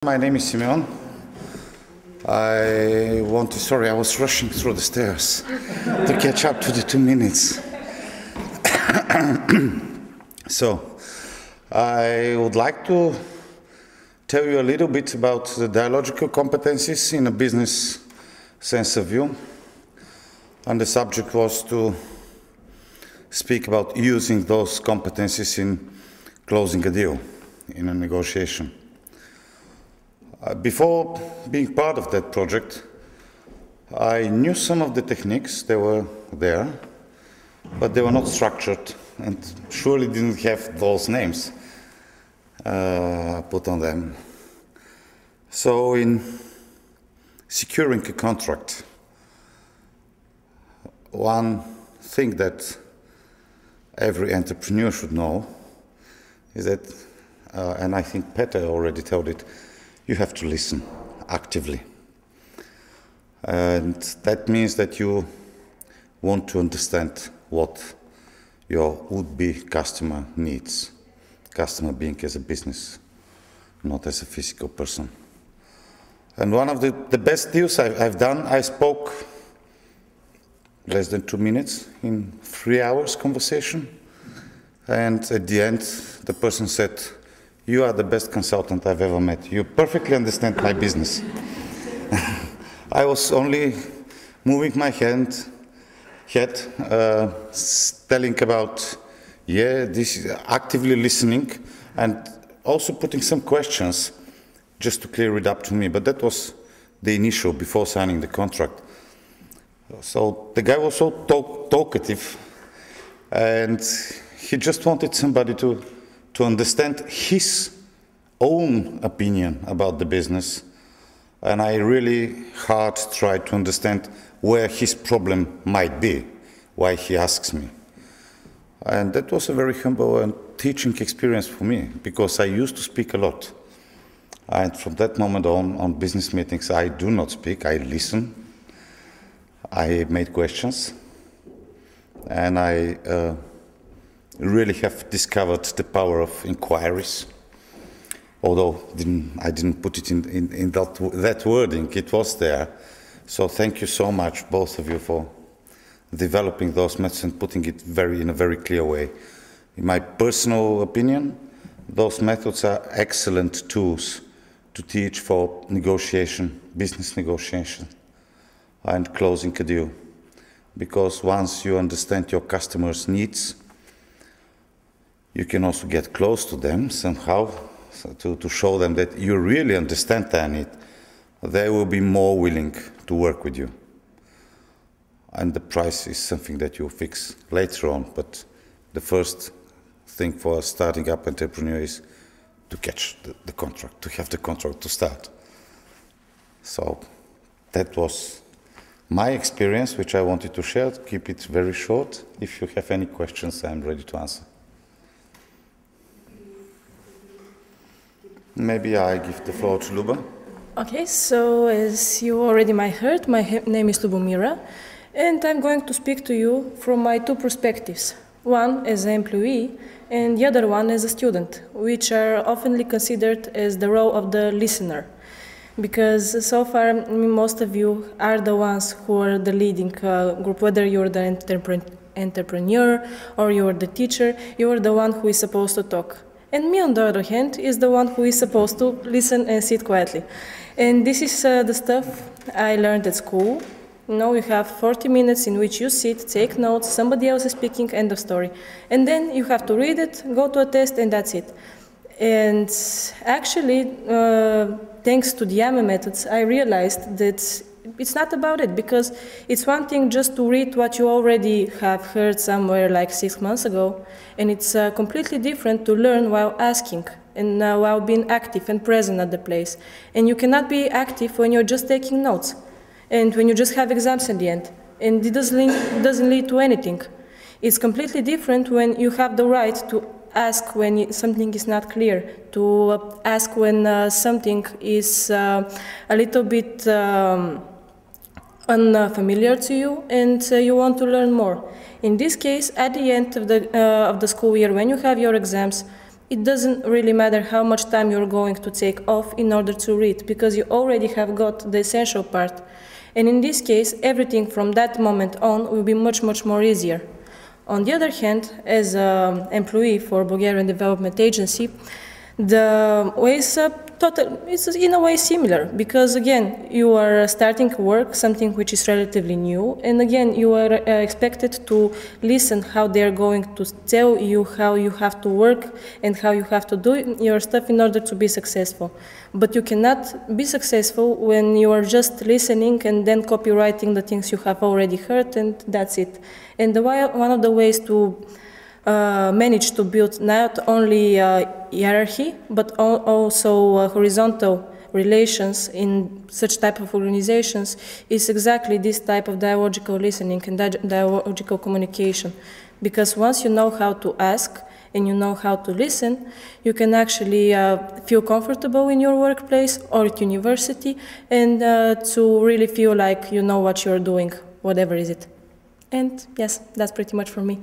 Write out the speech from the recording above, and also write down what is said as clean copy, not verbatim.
My name is Simeon. I was rushing through the stairs to catch up to the 2 minutes. So, I would like to tell you a little bit about the dialogical competencies in a business sense of view. And the subject was to speak about using those competencies in closing a deal, in a negotiation. Before being part of that project, I knew some of the techniques. They were there, but they were not structured and surely didn't have those names put on them. So in securing a contract, one thing that every entrepreneur should know is that, and I think Peter already told it, you have to listen actively. And that means that you want to understand what your would-be customer needs. Customer being as a business, not as a physical person. And one of the best deals I've done, I spoke less than 2 minutes in 3 hours conversation. And at the end, the person said, "You are the best consultant I've ever met. You perfectly understand my business." I was only moving my head, telling about, this is actively listening and also putting some questions just to clear it up to me. But that was the initial, before signing the contract. So the guy was so talkative, and he just wanted somebody to understand his own opinion about the business, and I really hard tried to understand where his problem might be, why he asks me. And that was a very humble and teaching experience for me, because I used to speak a lot. And from that moment on business meetings, I do not speak, I listen, I made questions, and I really have discovered the power of inquiries. Although I didn't put it in that wording, it was there. So thank you so much, both of you, for developing those methods and putting it in a very clear way. In my personal opinion, those methods are excellent tools to teach for negotiation, business negotiation, and closing a deal. Because once you understand your customers' needs, you can also get close to them somehow, to show them that you really understand their need. They will be more willing to work with you. And the price is something that you fix later on, but the first thing for a starting up entrepreneur is to catch the contract, to have the contract to start. So that was my experience, which I wanted to share. Keep it very short. If you have any questions, I'm ready to answer. Maybe I give the floor to Luba. Okay, so as you already might heard, my name is Lyubomira, and I'm going to speak to you from my two perspectives. One as an employee, and the other one as a student, which are often considered as the role of the listener. Because so far, most of you are the ones who are the leading group, whether you're the entrepreneur or you're the teacher, you're the one who is supposed to talk. And me, on the other hand, is the one who is supposed to listen and sit quietly. And this is the stuff I learned at school. You know, you have 40 minutes in which you sit, take notes, somebody else is speaking, end of story. And then you have to read it, go to a test, and that's it. And actually, thanks to the YAMA methods, I realized that it's not about it, because it's one thing just to read what you already have heard somewhere like 6 months ago, and it's completely different to learn while asking and while being active and present at the place. And you cannot be active when you're just taking notes and when you just have exams at the end, and it doesn't lead to anything. It's completely different when you have the right to ask when something is not clear, to ask when something is a little bit unfamiliar to you, and you want to learn more. In this case, at the end of the school year, when you have your exams, it doesn't really matter how much time you're going to take off in order to read, because you already have got the essential part. And in this case, everything from that moment on will be much, much more easier. On the other hand, as an employee for Bulgarian Development Agency, the way is it's in a way similar, because again, you are starting work, something which is relatively new, and again, you are expected to listen how they are going to tell you how you have to work and how you have to do your stuff in order to be successful. But you cannot be successful when you are just listening and then copywriting the things you have already heard, and that's it. And one of the ways to manage to build not only hierarchy, but also horizontal relations in such type of organizations is exactly this type of dialogical listening and dialogical communication. Because once you know how to ask and you know how to listen, you can actually feel comfortable in your workplace or at university, and to really feel like you know what you're doing, whatever is it. And yes, that's pretty much for me.